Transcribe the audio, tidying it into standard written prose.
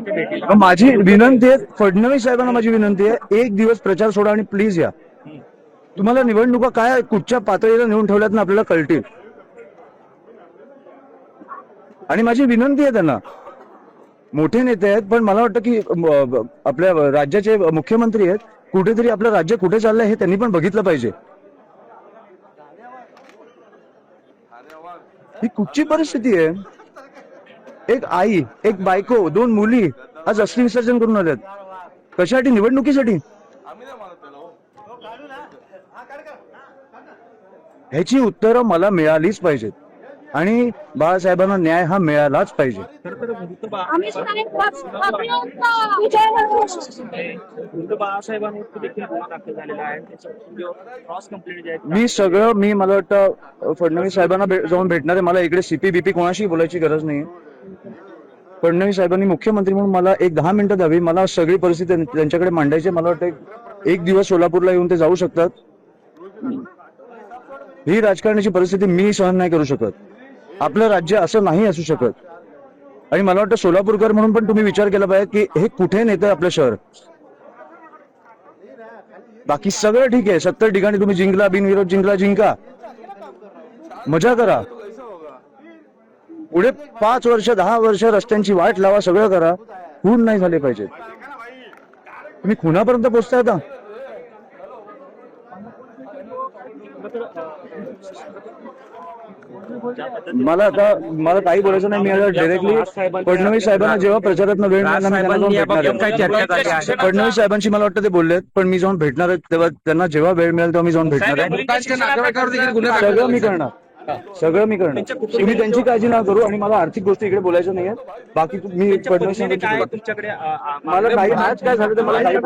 साहेबांच्या भेटीला. माझी विनंती आहे, फडणवीस साहेबांना माझी विनंती आहे, एक दिवस प्रचार सोडा आणि प्लीज या. तुम्हाला निवडणुका काय कुठच्या पातळीला नेऊन ठेवल्यात ना आपल्याला कळतील. आणि माझी विनंती आहे त्यांना, मोठे नेते आहेत पण मला वाटतं की आपल्या राज्याचे मुख्यमंत्री आहेत, कुठेतरी आपलं राज्य कुठे चाललंय हे त्यांनी पण बघितलं पाहिजे. ही कुठची परिस्थिती आहे? एक आई, एक बायको, 2 मुली आज अस्थि विसर्जन करून आल्यात. कशासाठी? निवडणुकीसाठी. ह्याची उत्तरं मला मिळालीच पाहिजेत आणि बाळासाहेबांना न्याय हा मिळालाच पाहिजे. बाळासाहेबांवरती देखील गुन्हा दाखल झालेला आहे. क्रॉस कंप्लेंट जे मी मला वाटतं फडणवीस साहेबांना जाऊन भेटणार आहे. मला इकडे सीपी कोणाशी बोलायची गरज नाही. फडणवीस साहेबांनी मुख्यमंत्री म्हणून मला एक 10 मिनिटं द्यावी. मला सगळी परिस्थिती त्यांच्याकडे मांडायची. मला वाटतं एक दिवस सोलापूरला येऊन ते जाऊ शकतात. ही राजकारणाची परिस्थिती मी सहन नाही करू शकत. आपलं राज्य असं नाही असू शकत. आणि मला वाटतं सोलापूरकर म्हणून पण तुम्ही विचार केला पाहिजे की हे कुठे नेतं आपलं शहर. बाकी सगळं ठीक आहे, 70 ठिकाणी तुम्ही जिंकला, बिनविरोध जिंका, मजा करा. पुढे 5 वर्ष 10 वर्ष रस्त्यांची वाट लावा, सगळं करा. खून नाही झाले पाहिजे. तुम्ही खुनापर्यंत पोहोचताय आता. मला काही बोलायचं नाही. मी आता डायरेक्टली फडणवीस साहेबांना जेव्हा प्रचारात वेळ मिळाला, फडणवीस साहेबांशी मला वाटतं ते बोललेत, पण मी जाऊन भेटणार आहे तेव्हा त्यांना जेव्हा वेळ मिळेल तेव्हा मी जाऊन भेटणार आहे. सगळं मी करणार. तुम्ही त्यांची काळजी ना करू. आणि मला आर्थिक गोष्टी इकडे बोलायचं नाहीये. बाकी मी फडणवीस मला काही आज काय झालं तर मला काही